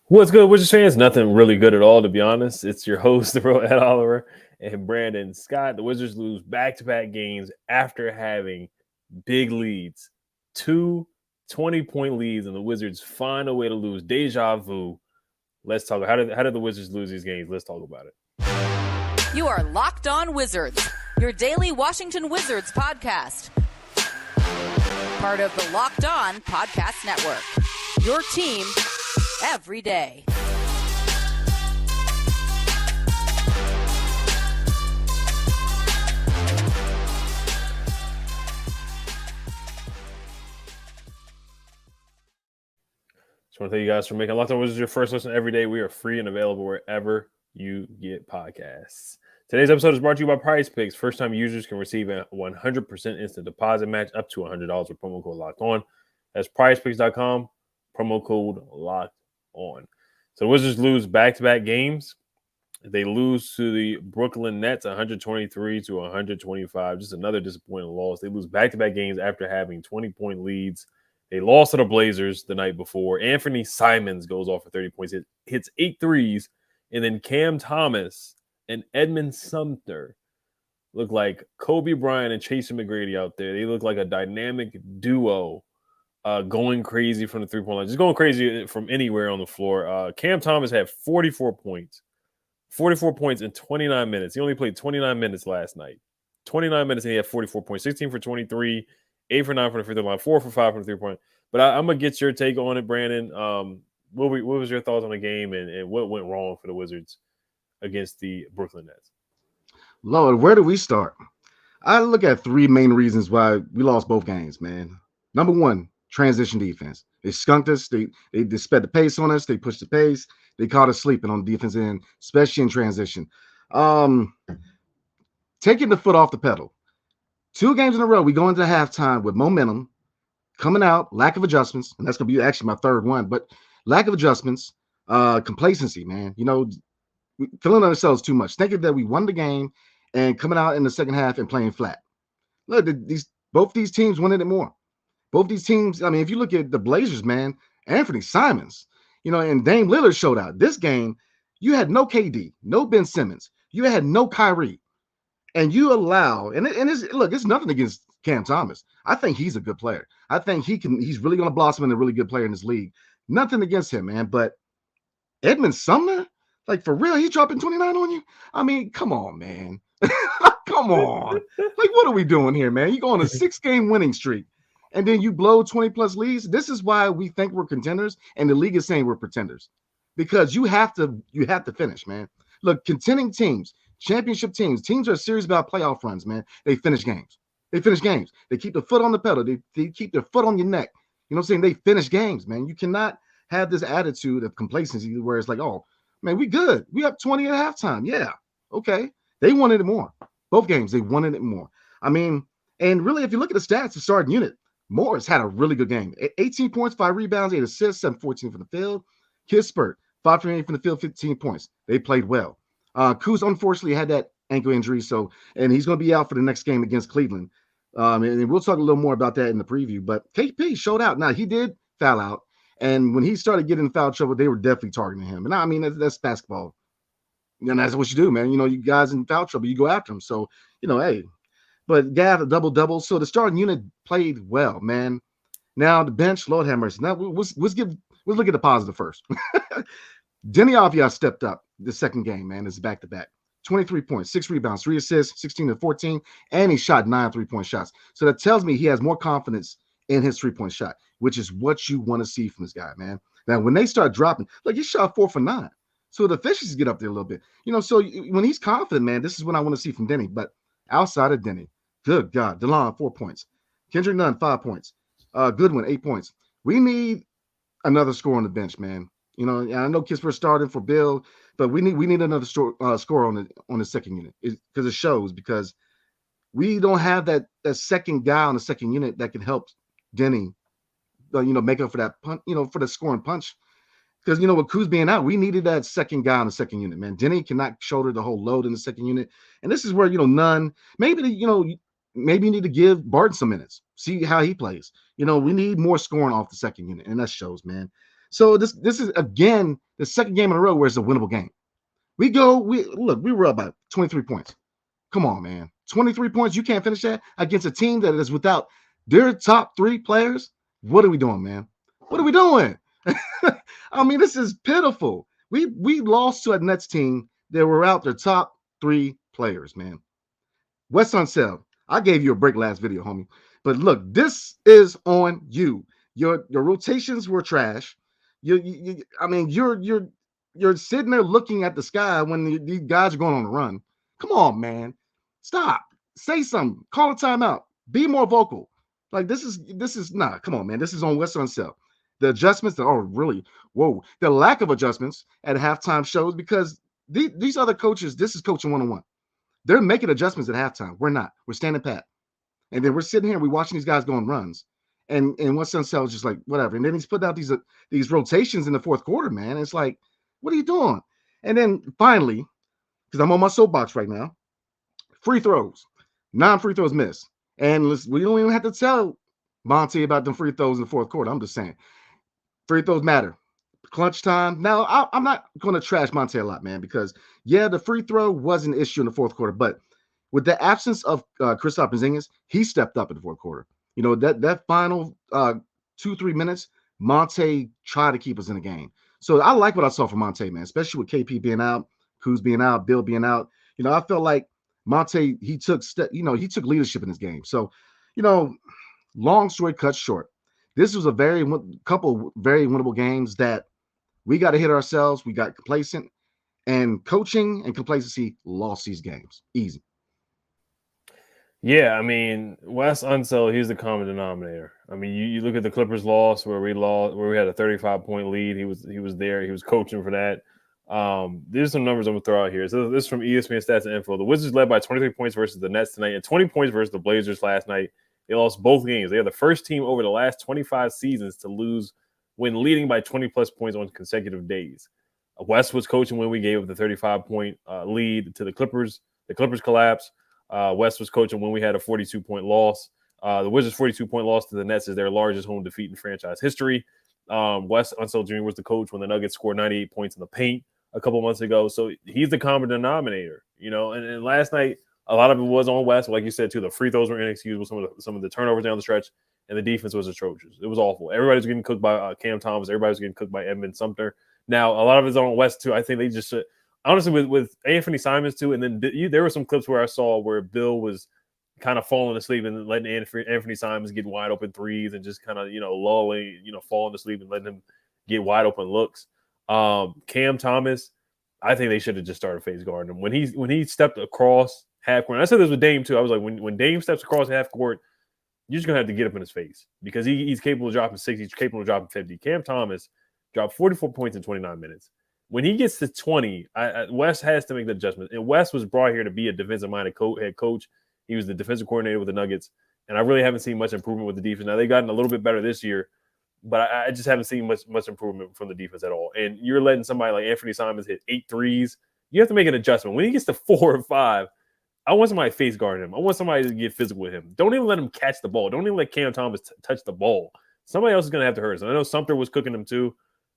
What's good, Wizards fans? Nothing really good at all, to be honest. It's your host, the real Ed Oliver, and Brandon Scott. The Wizards lose back-to-back games after having big leads. Two 20-point leads, and the Wizards find a way to lose. Deja vu. Let's talk. How did the Wizards lose these games? Let's talk about it. You are Locked On Wizards, your daily Washington Wizards podcast. Part of the Locked On Podcast Network. Your team every day. Just want to thank you guys for making Locked On Wizards your first listen every day. We are free and available wherever you get podcasts. Today's episode is brought to you by PrizePicks. First-time users can receive a 100% instant deposit match up to $100 with promo code Locked On. That's PrizePicks.com, promo code Locked On. So the Wizards lose back-to-back games. They lose to the Brooklyn Nets 123-125. Just another disappointing loss. They lose back-to-back games after having 20-point leads. They lost to the Blazers the night before. Anthony Simons goes off for 30 points, hits 8 threes, and then Cam Thomas and Edmund Sumner look like Kobe Bryant and Chase McGrady out there. They look like a dynamic duo going crazy from the three-point line. Just going crazy from anywhere on the floor. Cam Thomas had 44 points. 44 points in 29 minutes. He only played 29 minutes last night. 29 minutes and he had 44 points. 16 for 23. 8 for 9 from the free throw line, 4 for 5 from the 3-point. But I'm going to get your take on it, Brandon. What was your thoughts on the game and what went wrong for the Wizards against the Brooklyn Nets? Lord, where do we start? I look at 3 main reasons why we lost both games, man. Number one, transition defense. They skunked us. They sped the pace on us. They pushed the pace. They caught us sleeping on the defense end, especially in transition. Taking the foot off the pedal. 2 games in a row, we go into halftime with momentum, coming out, lack of adjustments, and that's going to be actually my third one, but lack of adjustments, complacency, man. You know, feeling ourselves too much, thinking that we won the game and coming out in the second half and playing flat. Look, both these teams wanted it more. Both these teams, I mean, if you look at the Blazers, man, Anthony Simons, you know, and Dame Lillard showed out. This game, you had no KD, no Ben Simmons. You had no Kyrie. And you allow, and it's nothing against Cam Thomas. I think he's a good player. I think he's really going to blossom into a really good player in this league. Nothing against him, man. But Edmund Sumner, like for real, he's dropping 29 on you. I mean, come on, man. Come on. Like, what are we doing here, man? You go on a 6-game winning streak, and then you blow 20+ leads. This is why we think we're contenders, and the league is saying we're pretenders. Because you have to finish, man. Look, contending teams, championship teams are serious about playoff runs, man. They finish games. They keep the foot on the pedal. They keep their foot on your neck. You know what I'm saying? They finish games, man. You cannot have this attitude of complacency where it's like, oh, man, we good. We up 20 at halftime. Yeah, okay. They wanted it more. Both games, they wanted it more. I mean, and really, if you look at the stats, the starting unit, Morris had a really good game. 18 points, 5 rebounds, 8 assists, 7-14 from the field. Kispert, 5 from 8 from the field, 15 points. They played well. Kuz unfortunately had that ankle injury, and he's going to be out for the next game against Cleveland. And we'll talk a little more about that in the preview. But KP showed out. Now, he did foul out, and when he started getting in foul trouble, they were definitely targeting him. And I mean, that's basketball. And that's what you do, man. You know, you guys in foul trouble, you go after them. So, you know, hey. But Gav, a double-double. So the starting unit played well, man. Now, the bench, Lord have mercy. Now, let's look at the positive first. Denny Avdia stepped up the second game, man. It's back-to-back. 23 points, 6 rebounds, 3 assists, 16-14, and he shot 9 3-point shots. So that tells me he has more confidence in his 3-point shot, which is what you want to see from this guy, man. Now, when they start dropping, like he shot 4 for 9. So the efficiencies get up there a little bit. You know, so when he's confident, man, this is what I want to see from Denny. But outside of Denny, good God, DeLon, 4 points. Kendrick Nunn, 5 points. Goodwin, 8 points. We need another score on the bench, man. You know, I know Kispert started for Bill, but we need another score on the second unit because it shows, because we don't have that second guy on the second unit that can help Denny, make up for that punch, for the scoring punch. Because, with Kuz being out, we needed that second guy on the second unit, man. Denny cannot shoulder the whole load in the second unit. And this is where, Nunn, maybe you need to give Barton some minutes, see how he plays. We need more scoring off the second unit, and that shows, man. So this is again the second game in a row where it's a winnable game. We were up by 23 points. Come on, man. 23 points. You can't finish that against a team that is without their top 3 players. What are we doing, man? What are we doing? I mean, this is pitiful. We lost to a Nets team that were out their top 3 players, man. Wes Unseld, I gave you a break last video, homie. But look, this is on you. Your rotations were trash. You're sitting there looking at the sky when these guys are going on a run. Come on, man. Stop. Say something. Call a timeout. Be more vocal. Like this is nah. Come on, man. This is on Wes Unseld. The adjustments the lack of adjustments at halftime shows because these other coaches, this is coaching one-on-one. They're making adjustments at halftime. We're not. We're standing pat. And then we're sitting here, we're watching these guys go on runs. And Wes Unseld is just like, whatever. And then he's put out these rotations in the fourth quarter, man. It's like, what are you doing? And then finally, because I'm on my soapbox right now, free throws. 9 free throws missed. And we don't even have to tell Monty about them free throws in the fourth quarter. I'm just saying. Free throws matter. Clutch time. Now, I'm not going to trash Monte a lot, man, because, yeah, the free throw was an issue in the fourth quarter. But with the absence of Kristaps Porzingis, he stepped up in the fourth quarter. You know, that final 2-3 minutes, Monte tried to keep us in the game. So I like what I saw from Monte, man, especially with KP being out, Kuz being out, Bill being out. You know, I felt like Monte, he took leadership in this game. So, you know, long story cut short, this was a couple very winnable games that we got to hit ourselves. We got complacent, and coaching and complacency lost these games. Easy. Yeah, I mean, Wes Unseld, he's the common denominator. I mean, you look at the Clippers loss where we had a 35-point lead. He was there. He was coaching for that. There's some numbers I'm going to throw out here. So this is from ESPN Stats and Info. The Wizards led by 23 points versus the Nets tonight and 20 points versus the Blazers last night. They lost both games. They are the first team over the last 25 seasons to lose when leading by 20-plus points on consecutive days. West was coaching when we gave up the 35-point lead to the Clippers. The Clippers collapsed. West was coaching when we had a 42-point loss. The Wizards' 42-point loss to the Nets is their largest home defeat in franchise history. Wes Unseld Jr. was the coach when the Nuggets scored 98 points in the paint a couple months ago. So he's the common denominator, you know. And last night, a lot of it was on West. Like you said, too, the free throws were inexcusable. Some of the turnovers down the stretch, and the defense was atrocious. It was awful. Everybody was getting cooked by Cam Thomas. Everybody was getting cooked by Edmund Sumner. Now, a lot of it's on West, too. I think they just honestly, with Anthony Simons, too, and then there were some clips where I saw where Bill was kind of falling asleep and letting Anthony Simons get wide open threes and just kind of, you know, lulling, you know, falling asleep and letting him get wide open looks. Cam Thomas, I think they should have just started face guarding him. When he stepped across half court, and I said this with Dame, too. I was like, when Dame steps across half court, you're just going to have to get up in his face because he's capable of dropping 60. He's capable of dropping 50. Cam Thomas dropped 44 points in 29 minutes. When he gets to 20, West has to make the adjustment. And West was brought here to be a defensive-minded head coach. He was the defensive coordinator with the Nuggets. And I really haven't seen much improvement with the defense. Now, they've gotten a little bit better this year, but I just haven't seen much improvement from the defense at all. And you're letting somebody like Anthony Simons hit 8 threes. You have to make an adjustment. When he gets to 4 or 5, I want somebody to face guard him. I want somebody to get physical with him. Don't even let him catch the ball. Don't even let Cam Thomas touch the ball. Somebody else is going to have to hurt us. And I know Sumter was cooking him too,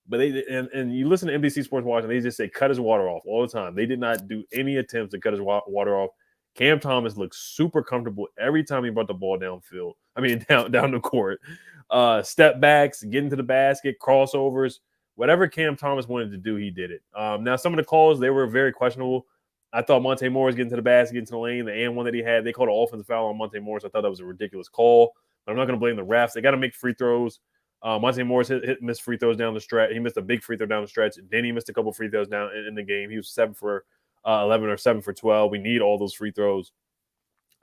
but and you listen to NBC Sports Watch and they just say cut his water off all the time. They did not do any attempts to cut his water off. Cam Thomas looked super comfortable every time he brought the ball downfield. I mean, down the court. Step backs, getting to the basket, crossovers, whatever Cam Thomas wanted to do, he did it. Now, some of the calls, they were very questionable. I thought Monte Morris getting to the basket, getting to the lane, the and one that he had, they called an offensive foul on Monte Morris. I thought that was a ridiculous call, but I'm not going to blame the refs. They got to make free throws. Monte Morris missed free throws down the stretch. He missed a big free throw down the stretch. Then he missed a couple free throws down in the game. He was 7 for 11 or 7 for 12. We need all those free throws.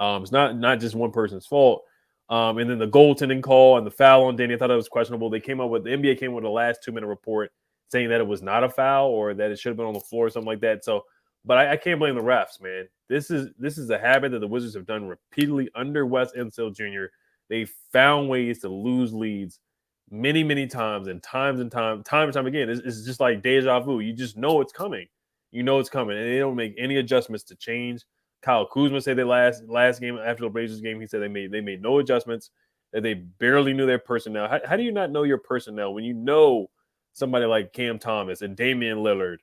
It's not just one person's fault. And then the goaltending call and the foul on Danny, I thought that was questionable. The NBA came with a last 2-minute report saying that it was not a foul or that it should have been on the floor or something like that. So, but I can't blame the refs, man. This is a habit that the Wizards have done repeatedly under Wes Unseld Jr. They found ways to lose leads many, many times and time and time again. It's just like deja vu. You just know it's coming. You know it's coming, and they don't make any adjustments to change. Kyle Kuzma said that last game after the Blazers game, he said they made no adjustments, that they barely knew their personnel. How do you not know your personnel when you know somebody like Cam Thomas and Damian Lillard.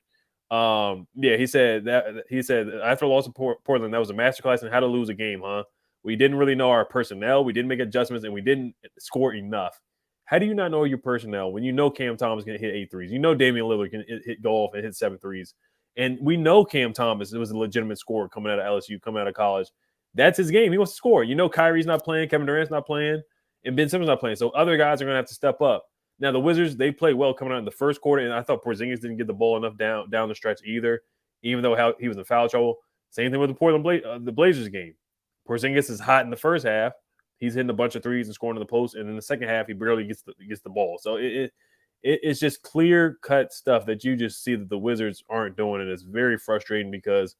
He said after the loss of Portland, that was a masterclass in how to lose a game, huh? We didn't really know our personnel. We didn't make adjustments, and we didn't score enough. How do you not know your personnel when you know Cam Thomas can hit 8 threes? You know Damian Lillard can go off and hit 7 threes. And we know Cam Thomas was a legitimate scorer coming out of LSU, coming out of college. That's his game. He wants to score. You know Kyrie's not playing, Kevin Durant's not playing, and Ben Simmons not playing. So other guys are going to have to step up. Now, the Wizards, they played well coming out in the first quarter, and I thought Porzingis didn't get the ball enough down the stretch either, even though he was in foul trouble. Same thing with the Blazers game. Porzingis is hot in the first half. He's hitting a bunch of threes and scoring in the post, and in the second half, he barely gets the ball. So it's just clear-cut stuff that you just see that the Wizards aren't doing, and it's very frustrating because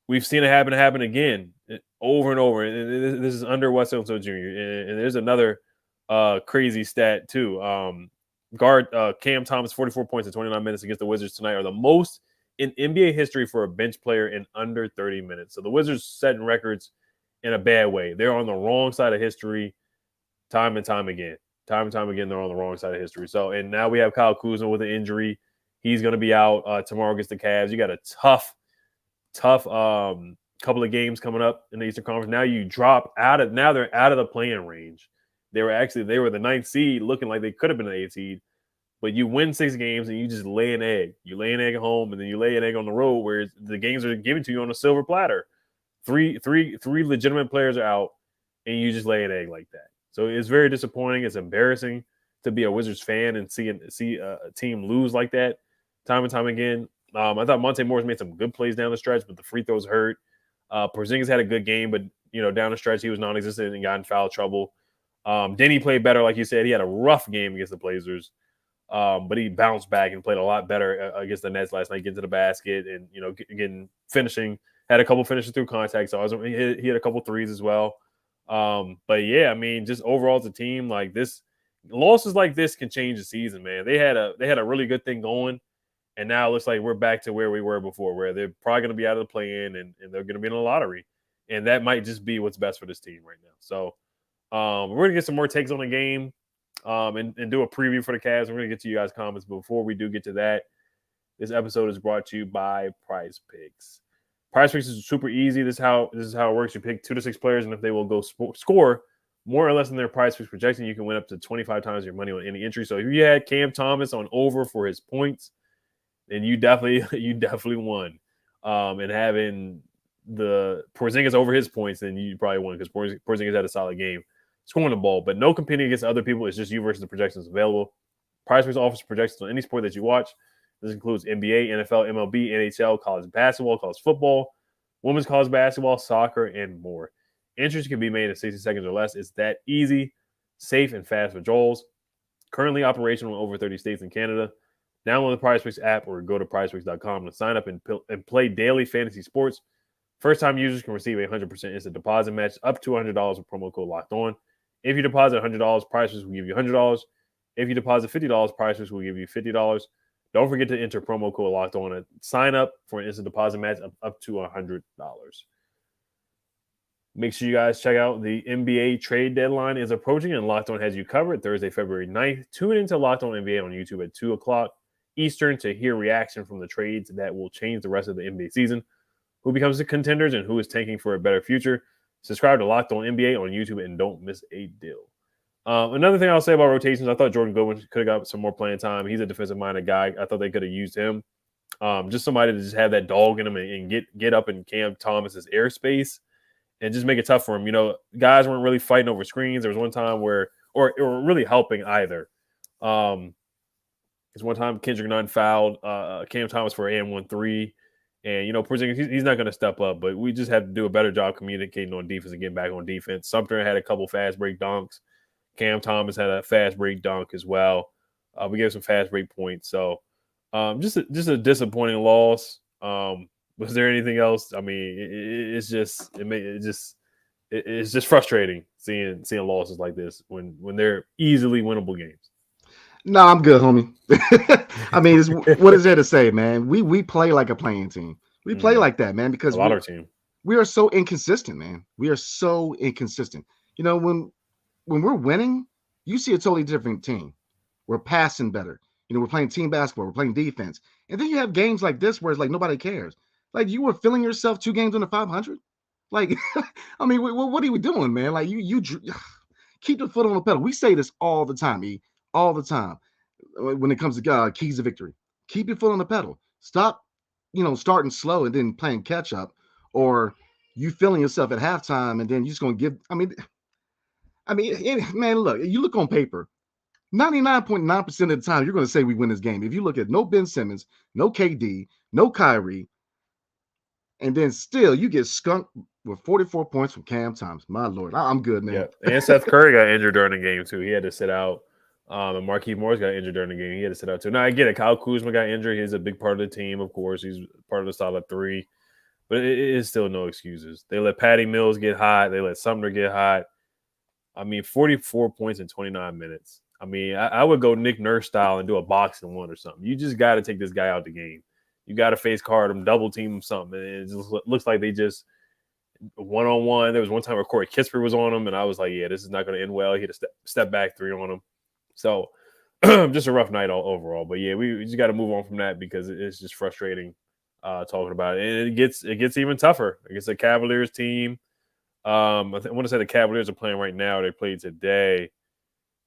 we've seen it happen again over and over. And this is under Wes Unseld Jr. And there's another crazy stat too. Guard Cam Thomas, 44 points in 29 minutes against the Wizards tonight, are the most in NBA history for a bench player in under 30 minutes. So the Wizards setting records in a bad way. They're on the wrong side of history time and time again. Time and time again, they're on the wrong side of history. So, and now we have Kyle Kuzma with an injury. He's going to be out tomorrow against the Cavs. You got a tough couple of games coming up in the Eastern Conference. Now you drop now they're out of the play-in range. They were the 9th seed, looking like they could have been an 8th seed. But you win 6 games and you just lay an egg. You lay an egg at home, and then you lay an egg on the road where the games are given to you on a silver platter. Three legitimate players are out, and you just lay an egg like that. So it's very disappointing. It's embarrassing to be a Wizards fan and see a team lose like that time and time again. I thought Monte Morris made some good plays down the stretch, but the free throws hurt. Porzingis had a good game, but down the stretch he was non-existent and got in foul trouble. Denny played better, like you said. He had a rough game against the Blazers, but he bounced back and played a lot better against the Nets last night, getting to the basket and getting finishing. Had a couple finishes through contact, so he hit a couple threes as well. But yeah, I mean, just overall as a team, like this, losses like this can change the season, man. They had a really good thing going, and now it looks like we're back to where we were before, where they're probably going to be out of the play-in and they're going to be in the lottery, and that might just be what's best for this team right now. So we're going to get some more takes on the game and do a preview for the Cavs. We're going to get to you guys' comments, but before we do get to that, this episode is brought to you by PrizePicks. PrizePicks is super easy. This is how it works. You pick 2 to 6 players, and if they will go score more or less than their PrizePicks projection, you can win up to 25 times your money on any entry. So if you had Cam Thomas on over for his points, then you definitely won. And having the Porzingis over his points, then you probably won because Porzingis had a solid game scoring the ball. But no competing against other people. It's just you versus the projections available. PrizePicks offers projections on any sport that you watch. This includes NBA, NFL, MLB, NHL, college basketball, college football, women's college basketball, soccer, and more. Entries can be made in 60 seconds or less. It's that easy, safe, and fast withdrawals. Currently operational in over 30 states and Canada. Download the PrizePicks app or go to PrizePicks.com to sign up and play daily fantasy sports. First-time users can receive a 100% instant deposit match up to $100 with promo code Locked On. If you deposit $100, PrizePicks will give you $100. If you deposit $50, PrizePicks will give you $50. Don't forget to enter promo code Locked On and sign up for an instant deposit match up to $100. Make sure you guys check out the NBA trade deadline is approaching, and Locked On has you covered Thursday, February 9th. Tune into Locked On NBA on YouTube at 2 o'clock Eastern to hear reaction from the trades that will change the rest of the NBA season, who becomes the contenders, and who is tanking for a better future. Subscribe to Locked On NBA on YouTube and don't miss a deal. Another thing I'll say about rotations, I thought Jordan Goodwin could have got some more playing time. He's a defensive-minded guy. I thought they could have used him. Just somebody to just have that dog in him and get up in Cam Thomas's airspace and just make it tough for him. Guys weren't really fighting over screens. There was one time where – or really helping either. There's one time Kendrick Nunn fouled Cam Thomas for an and 1-3. And, Porzingis, he's not going to step up, but we just have to do a better job communicating on defense and getting back on defense. Sumter had a couple fast break dunks. Cam Thomas had a fast break dunk as well. We gave some fast break points. So just a disappointing loss. Was there anything else? I mean, it's just frustrating seeing losses like this when they're easily winnable games. No, I'm good, homie. I mean, what is there to say, man? We play like a playing team. We play like that, man, because our team. We are so inconsistent, man. We are so inconsistent. When we're winning, you see a totally different team. We're passing better. We're playing team basketball. We're playing defense. And then you have games like this where it's like nobody cares. Like you were feeling yourself 2 games under 500. Like, I mean, what are we doing, man? Like you keep the foot on the pedal. We say this all the time, all the time when it comes to keys to victory. Keep your foot on the pedal. Stop, starting slow and then playing catch up, or you feeling yourself at halftime and then you're just going to give. Man, look, you look on paper. 99.9% of the time, you're going to say we win this game. If you look at no Ben Simmons, no KD, no Kyrie, and then still you get skunked with 44 points from Cam Thomas. My Lord, I'm good, man. Yeah, and Seth Curry got injured during the game too. He had to sit out. And Marquise Morris got injured during the game. He had to sit out too. Now I get it. Kyle Kuzma got injured. He's a big part of the team, of course. He's part of the solid three, but it is still no excuses. They let Patty Mills get hot. They let Sumner get hot. 44 points in 29 minutes. I would go Nick Nurse style and do a boxing one or something. You just got to take this guy out the game. You got to face card him, double team him, something. And it just looks like they just one-on-one. There was one time where Corey Kispert was on him, and I was like, yeah, this is not going to end well. He had a step back three on him. So just a rough night overall. But, yeah, we just got to move on from that because it's just frustrating talking about it. And it gets even tougher against the Cavaliers team. I want to say the Cavaliers are playing right now. They played today.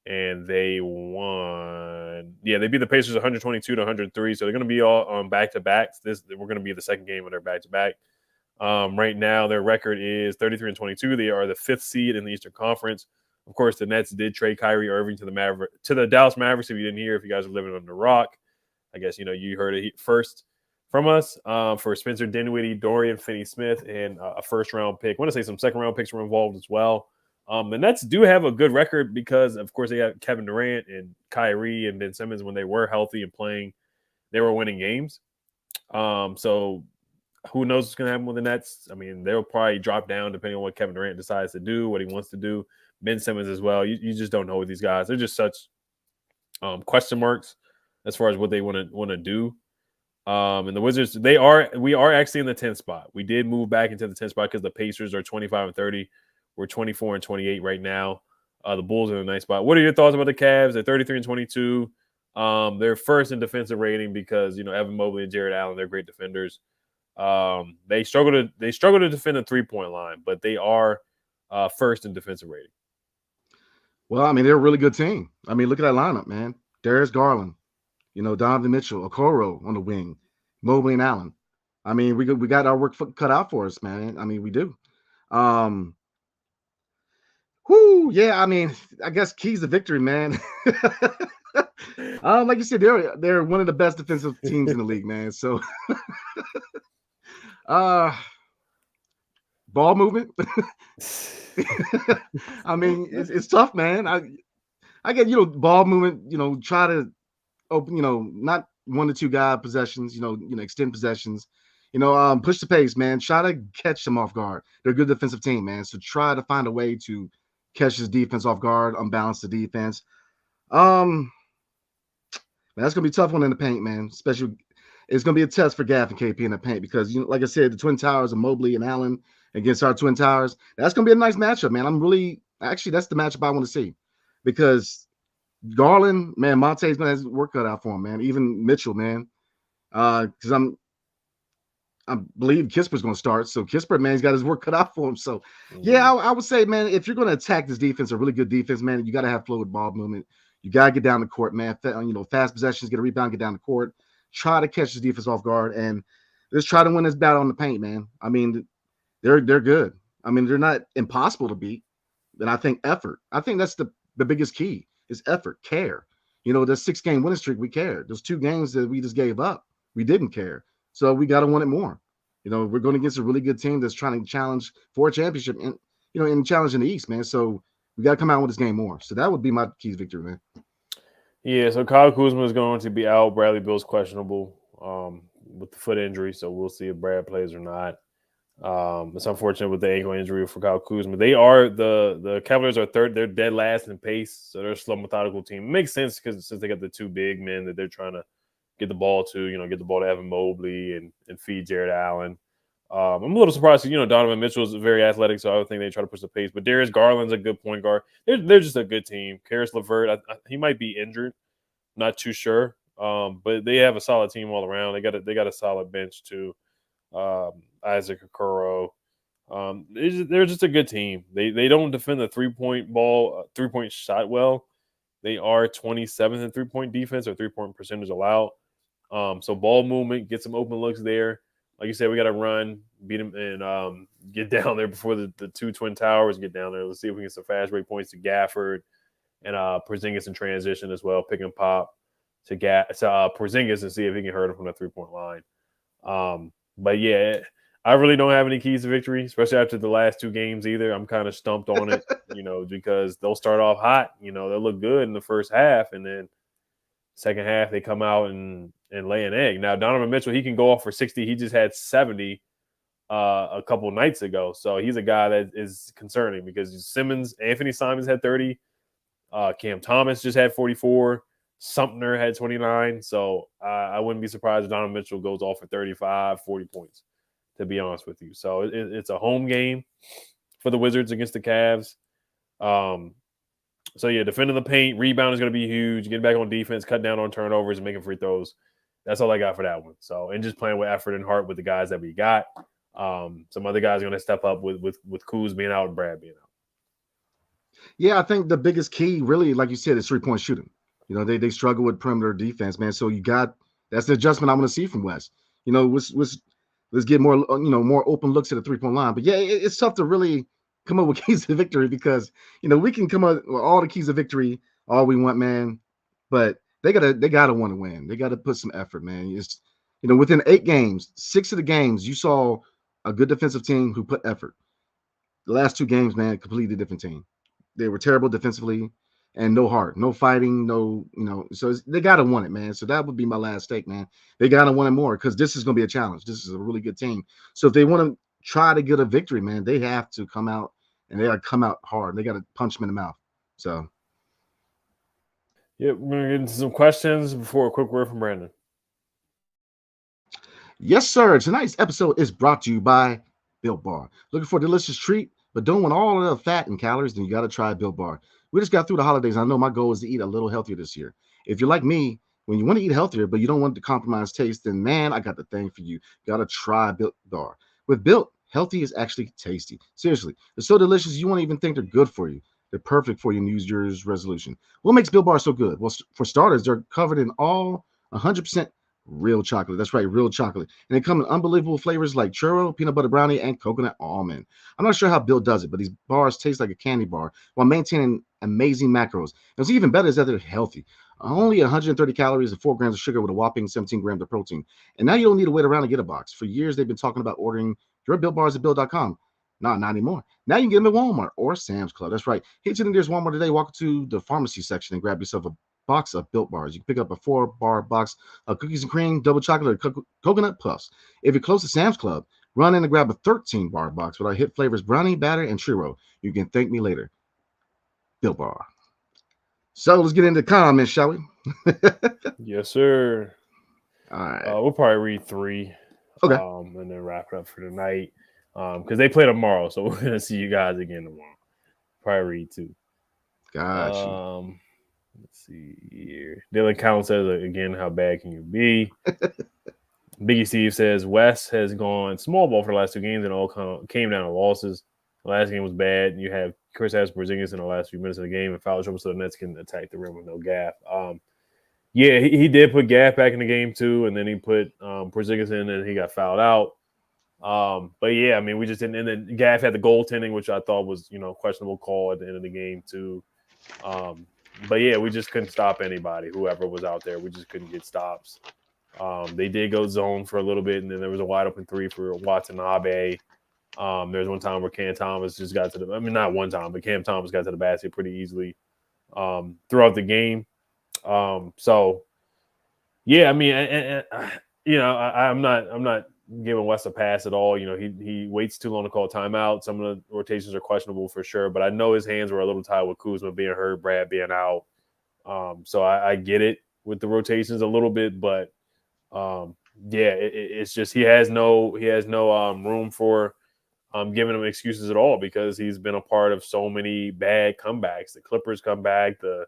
And they won. Yeah, they beat the Pacers 122-103. So they're going to be all on back-to-backs. We're going to be the second game of their back-to-back. Right now, their record is 33-22. They are the 5th seed in the Eastern Conference. Of course, the Nets did trade Kyrie Irving to the Dallas Mavericks. If you didn't hear, if you guys are living under a rock, I guess you heard it first from us. For Spencer Dinwiddie, Dorian Finney-Smith, and a first-round pick. I want to say some second-round picks were involved as well. The Nets do have a good record because, of course, they got Kevin Durant and Kyrie and Ben Simmons when they were healthy and playing. They were winning games. So who knows what's going to happen with the Nets? They'll probably drop down depending on what Kevin Durant decides to do, what he wants to do. Ben Simmons as well. You just don't know with these guys. They're just such question marks as far as what they want to do. And the Wizards, we are actually in the 10th spot. We did move back into the 10th spot because the Pacers are 25-30. We're 24-28 right now. The Bulls are in a nice spot. What are your thoughts about the Cavs? They're 33-22. They're first in defensive rating because Evan Mobley and Jared Allen, they're great defenders. They struggle to defend the 3-point line, but they are first in defensive rating. Well, they're a really good team. Look at that lineup, man. Darius Garland, Donovan Mitchell, Okoro on the wing, Mobley and Allen. We got our work cut out for us, man. We do. Yeah, I guess keys to victory, man. Like you said, they're one of the best defensive teams in the league, man. So ball movement. It's tough, man. I get ball movement, try to open, not 1 to 2 guy possessions, extend possessions. Push the pace, man. Try to catch them off guard. They're a good defensive team, man. So try to find a way to catch his defense off guard, unbalance the defense. That's gonna be a tough one in the paint, man. Especially, it's gonna be a test for Gaff and KP in the paint because like I said, the Twin Towers of Mobley and Allen against our Twin Towers. That's gonna be a nice matchup, man. That's the matchup I want to see because Garland, man, Monte's gonna have his work cut out for him, man. Even Mitchell, man. Because I believe Kispert's going to start. So Kispert, man, he's got his work cut out for him. So, yeah, I would say, man, if you're going to attack this defense, a really good defense, man, you got to have fluid ball movement. You got to get down the court, man. Fast possessions, get a rebound, get down the court. Try to catch the defense off guard, and just try to win this battle on the paint, man. They're good. They're not impossible to beat. And I think effort. I think that's the biggest key is effort, care. The 6-game winning streak, we cared. Those 2 games that we just gave up, we didn't care. So we got to want it more. We're going against a really good team that's trying to challenge for a championship and, and challenge in the East, man. So we got to come out with this game more. So that would be my keys victory, man. Yeah, so Kyle Kuzma is going to be out. Bradley Beal's questionable with the foot injury, so we'll see if Brad plays or not. It's unfortunate with the ankle injury for Kyle Kuzma. They are the Cavaliers are third. They're dead last in pace, so they're a slow, methodical team. It makes sense because since they got the 2 big men that they're trying to get the ball to, get the ball to Evan Mobley and feed Jared Allen. I'm a little surprised, Donovan Mitchell is very athletic, so I would think they try to push the pace. But Darius Garland's a good point guard. They're just a good team. Karis LeVert, he might be injured. Not too sure. But they have a solid team all around. They got a solid bench too. Isaac Okoro. They're just a good team. They don't defend the 3-point shot well. They are 27th in 3-point defense or 3-point percentage allowed. So ball movement, get some open looks there. Like you said, we got to run, beat them, and get down there before the two Twin Towers get down there. Let's see if we can get some fast break points to Gafford and Porzingis in transition as well. Pick and pop to Porzingis and see if he can hurt him from the 3-point line. But yeah, I really don't have any keys to victory, especially after the last two games either. I'm kind of stumped on it, because they'll start off hot. They'll look good in the first half, and then second half they come out and lay an egg. Now, Donovan Mitchell, he can go off for 60. He just had 70 a couple nights ago. So he's a guy that is concerning because Anthony Simons had 30. Cam Thomas just had 44. Sumner had 29. So I wouldn't be surprised if Donovan Mitchell goes off for 35, 40 points, to be honest with you. So it's a home game for the Wizards against the Cavs. So, yeah, defending the paint, rebound is going to be huge. Getting back on defense, cut down on turnovers, and making free throws. That's all I got for that one. So, and just playing with effort and heart with the guys that we got. Some other guys are going to step up with Kuz being out and Brad being out. Yeah, I think the biggest key, really, like you said, is 3-point shooting. They struggle with perimeter defense, man. So that's the adjustment I want to see from West. Let's get more, more open looks at the 3-point line. But yeah, it's tough to really come up with keys to victory because we can come up with all the keys of victory all we want, man. But they gotta want to win. They gotta put some effort, man. It's within 8 games, 6 of the games you saw a good defensive team who put effort. The last 2 games, man, completely different team. They were terrible defensively and no heart, no fighting, so they gotta want it, man. So that would be my last take, man. They gotta want it more because this is gonna be a challenge. This is a really good team. So if they want to try to get a victory, man, they have to come out and they got to come out hard. They got to punch them in the mouth. So, yeah, we're going to get into some questions before a quick word from Brandon. Yes, sir. Tonight's episode is brought to you by Built Bar. Looking for a delicious treat, but don't want all of the fat and calories, then you got to try Built Bar. We just got through the holidays. I know my goal is to eat a little healthier this year. If you're like me, when you want to eat healthier, but you don't want to compromise taste, then man, I got the thing for you. Got to try Built Bar. With Built, healthy is actually tasty. Seriously, they're so delicious you won't even think they're good for you. They're perfect for your New Year's resolution. What makes Built Bar so good? Well, for starters, they're covered in all 100% real chocolate. That's right, real chocolate. And they come in unbelievable flavors like churro, peanut butter brownie, and coconut almond. I'm not sure how Built does it, but these bars taste like a candy bar while maintaining amazing macros. And what's even better is that they're healthy. Only 130 calories and 4 grams of sugar with a whopping 17 grams of protein. And now you don't need to wait around to get a box. For years, they've been talking about ordering your Built Bars at Built.com. Not anymore. Now you can get them at Walmart or Sam's Club. That's right. Hit to the nearest Walmart today. Walk to the pharmacy section and grab yourself a box of Built Bars. You can pick up a 4-bar box of cookies and cream, double chocolate, or coconut puffs. If you're close to Sam's Club, run in and grab a 13-bar box with our hit flavors brownie, batter, and churro. You can thank me later. Built Bar. So let's get into comments, shall we? Yes, sir. All right. We'll probably read 3. Okay. And then wrap it up for tonight. Because they play tomorrow, so we're gonna see you guys again tomorrow. Probably read 2. Gotcha. Let's see here. Dylan Count says again, how bad can you be? Biggie Steve says West has gone small ball for the last 2 games and all came down to losses. The last game was bad. You have Chris Porzingis in the last few minutes of the game and foul trouble, so the Nets can attack the rim with no gap. Yeah, he did put Gaff back in the game too, and then he put Porzingis in, and he got fouled out. But yeah, I mean, we just didn't. And then Gaff had the goaltending, which I thought was questionable call at the end of the game too. But yeah, we just couldn't stop anybody. Whoever was out there, we just couldn't get stops. They did go zone for a little bit, and then there was a wide open 3 for Watanabe. There's one time where Cam Thomas just got to the. I mean, not one time, but Cam Thomas got to the basket pretty easily throughout the game. So yeah, I mean, I'm not giving West a pass at all. He waits too long to call timeout. Some of the rotations are questionable for sure, but I know his hands were a little tied with Kuzma being hurt, Brad being out. So I get it with the rotations a little bit, but yeah, it's just he has no room for giving him excuses at all because he's been a part of so many bad comebacks. The Clippers come back, the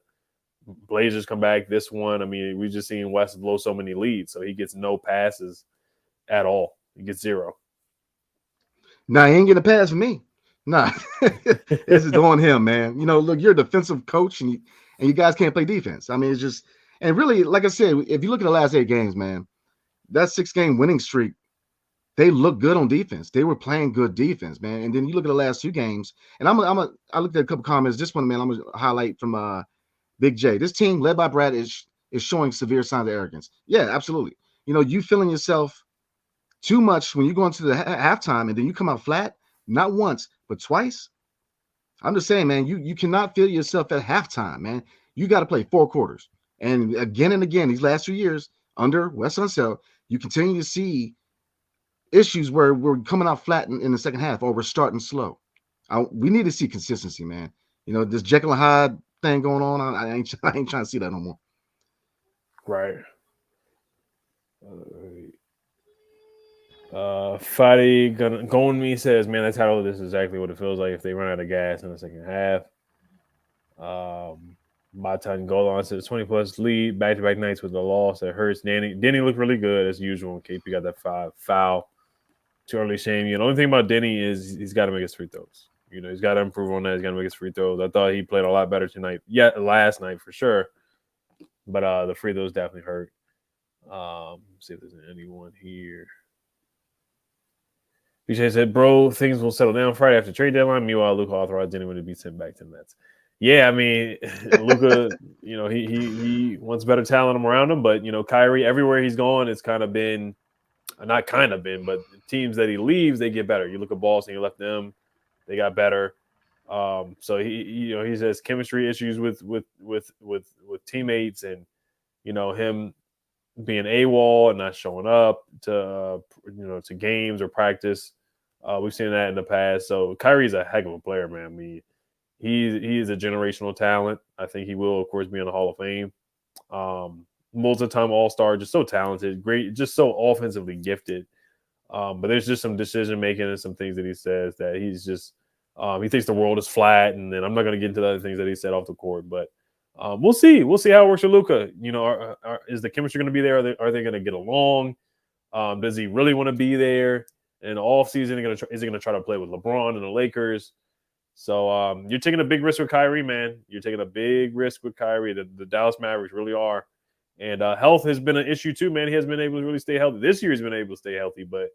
Blazers come back this one. I mean, we just seen West blow so many leads, so he gets no passes at all. He gets 0. Nah, he ain't getting a pass from me. Nah, this is on him, man. Look, you're a defensive coach, and you guys can't play defense. I mean, it's just, and really, like I said, if you look at the last 8 games, man, that 6-game winning streak, they look good on defense. They were playing good defense, man. And then you look at the last 2 games, and I looked at a couple comments. This one, man, I'm gonna highlight from Big J. This team led by Brad is showing severe signs of arrogance. Yeah, absolutely. You feeling yourself too much when you go into the halftime and then you come out flat, not once, but twice. I'm just saying, man, you cannot feel yourself at halftime, man. You got to play 4 quarters. And again, these last 2 years under Wes Unseld, you continue to see issues where we're coming out flat in the second half or we're starting slow. We need to see consistency, man. This Jekyll and Hyde thing going on, I ain't trying to see that no more. Right. Fadi Gonmi says, man, that's how this is exactly what it feels like if they run out of gas in the second half. Matan Golan says 20-plus lead, back-to-back nights with the loss that hurts. Denny looked really good as usual. KP got that 5 foul. Too early shame. The only thing about Denny is he's got to make his free throws. He's got to improve on that. He's got to make his free throws. I thought he played a lot better tonight. Yeah, last night for sure. But the free throws definitely hurt. Let's see if there's anyone here. BJ said, bro, things will settle down Friday after trade deadline. Meanwhile, Luka authorized anyone to be sent back to the Nets. Yeah, I mean, Luka, he wants better talent around him, but, Kyrie, everywhere he's gone, it's kind of been, not kind of been, but the teams that he leaves, they get better. You look at Boston, you left them, they got better. So he has chemistry issues with teammates, and, him being AWOL and not showing up to games or practice. We've seen that in the past. So Kyrie's a heck of a player, man. I mean, he is a generational talent. I think he will, of course, be in the Hall of Fame. Multi-time All-Star, just so talented, great, just so offensively gifted. But there's just some decision-making and some things that he says that he's just he thinks the world is flat. And then I'm not going to get into the other things that he said off the court, but we'll see. We'll see how it works with Luka. Is the chemistry going to be there? Are they going to get along? Does he really want to be there in the offseason? Is he going to try to play with LeBron and the Lakers? So you're taking a big risk with Kyrie, man. You're taking a big risk with Kyrie. The Dallas Mavericks really are. And health has been an issue too, man. He hasn't been able to really stay healthy. This year he's been able to stay healthy, but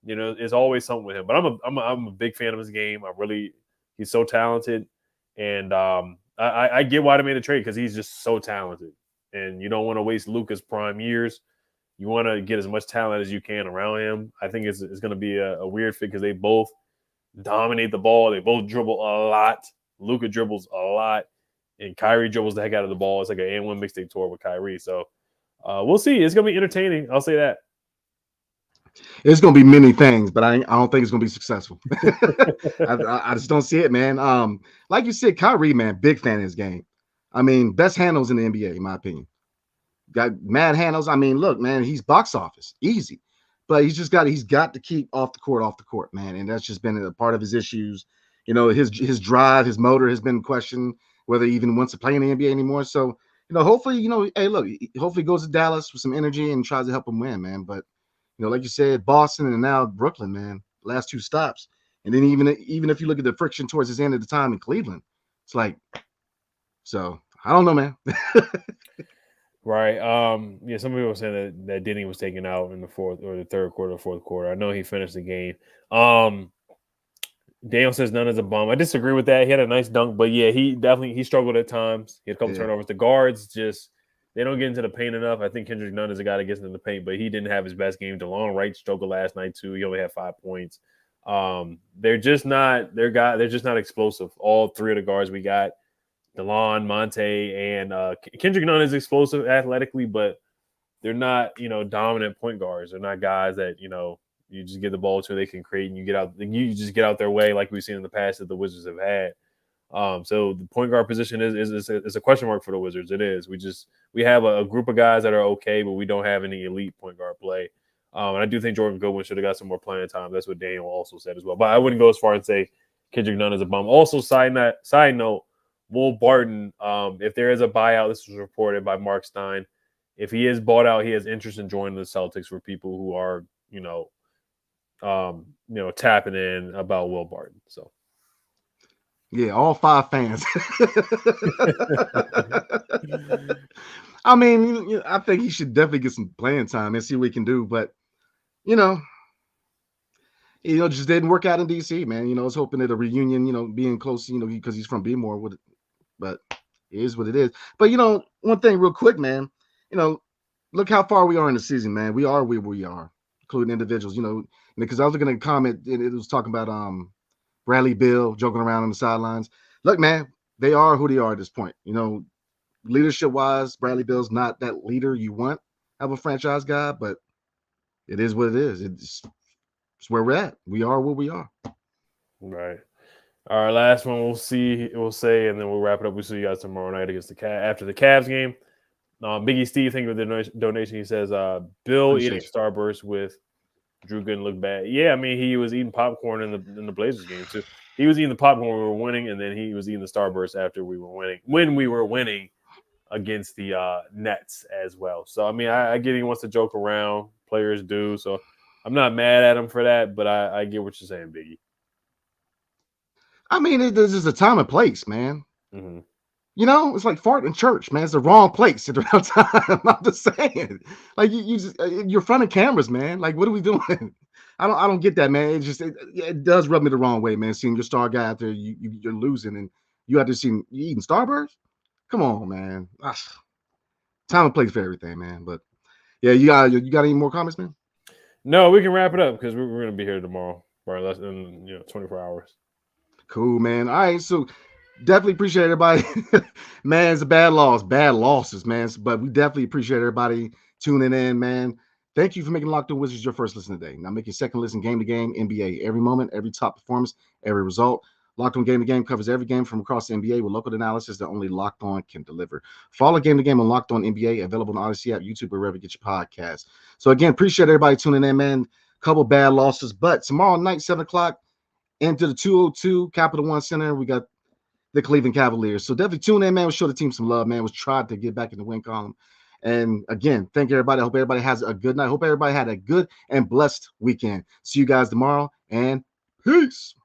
it's always something with him. But I'm a big fan of his game. He's so talented, and I get why they made a trade, because he's just so talented, and you don't want to waste Luka's prime years. You want to get as much talent as you can around him. I think it's going to be a weird fit because they both dominate the ball. They both dribble a lot. Luka dribbles a lot, and Kyrie dribbles the heck out of the ball. It's like an and one mixtape tour with Kyrie. So we'll see. It's going to be entertaining. I'll say that. It's going to be many things, but I don't think it's going to be successful. I just don't see it, man. Like you said, Kyrie, man, big fan of his game. I mean, best handles in the NBA, in my opinion. Got mad handles. I mean, look, man, he's box office, easy. But he's got to keep off the court, man. And that's just been a part of his issues. His drive, his motor has been questioned, whether he even wants to play in the NBA anymore. So, hopefully, hey, look, hopefully he goes to Dallas with some energy and tries to help him win, man. But, like you said, Boston and now Brooklyn, man, last 2 stops. And then even if you look at the friction towards his end of the time in Cleveland, it's like, so I don't know, man. Right. Yeah, some people were saying that Denny was taken out in the fourth or the third quarter or fourth quarter. I know he finished the game. Daniel says none is a bum. I disagree with that. He had a nice dunk, but yeah, he struggled at times. He had a couple turnovers. The guards they don't get into the paint enough. I think Kendrick Nunn is a guy that gets into the paint, but he didn't have his best game. DeLon Wright struggled last night too. He only had 5 points. They're just not explosive. All 3 of the guards we got, DeLon, Monte, and Kendrick Nunn is explosive athletically, but they're not, dominant point guards. They're not guys that, you just get the ball to, they can create, and you just get out their way like we've seen in the past that the Wizards have had. So the point guard position is a question mark for the Wizards. It is. We have a group of guys that are okay, but we don't have any elite point guard play. And I do think Jordan Goodwin should have got some more playing time. That's what Daniel also said as well. But I wouldn't go as far and say Kendrick Nunn is a bum. Also, side note, Will Barton, if there is a buyout, this was reported by Mark Stein. If he is bought out, he has interest in joining the Celtics for people who are, tapping in about Will Barton. So, yeah, all 5 fans. I mean, I think he should definitely get some playing time and see what he can do. But just didn't work out in DC, man. I was hoping that a reunion, being close, because he's from Bmore, would. But it is what it is. But one thing real quick, man. Look how far we are in the season, man. We are where we are, including individuals. Because I was looking at a comment and it was talking about Bradley Beal joking around on the sidelines. Look, man, they are who they are at this point. Leadership wise, Bradley Beal's not that leader you want of a franchise guy, but it is what it is. It's where we're at. We are where we are. Right. All right, last one we'll say, and then we'll wrap it up. We'll see you guys tomorrow night against the after the Cavs game. Biggie Steve, thank you for the donation. He says, Bill eating Starburst with Drew Gooden look bad. Yeah, I mean, he was eating popcorn in the Blazers game, too. He was eating the popcorn when we were winning, and then he was eating the Starburst after we were winning, when we were winning against the Nets as well. So, I mean, I get he wants to joke around. Players do. So, I'm not mad at him for that, but I get what you're saying, Biggie. I mean, there's just a time and place, man. Mm-hmm. It's like fart in church, man. It's the wrong place at the wrong time. I'm just saying. Like you're front of cameras, man. Like, what are we doing? I don't get that, man. It does rub me the wrong way, man. Seeing your star guy out there, you're losing, and you have to see you eating Starburst. Come on, man. Time and place for everything, man. But yeah, you got any more comments, man? No, we can wrap it up because we're going to be here tomorrow for less than 24 hours. Cool, man. All right, so definitely appreciate everybody. Man, it's a bad losses, man. But we definitely appreciate everybody tuning in, man. Thank you for making Locked On Wizards your first listen today. Now make your second listen game to game, NBA, every moment, every top performance, every result. Locked On Game to Game covers every game from across the NBA with local analysis that only Locked On can deliver. Follow Game to Game on Locked On NBA, available on Odyssey app, YouTube, or wherever you get your podcasts. So again, appreciate everybody tuning in, man. Couple bad losses, but tomorrow night, 7 o'clock, into the 202 Capital One Center, we got the Cleveland Cavaliers. So definitely tune in, man. We'll show the team some love, man. We'll try to get back in the win column. And again, thank you, everybody. I hope everybody has a good night. I hope everybody had a good and blessed weekend. See you guys tomorrow, and peace.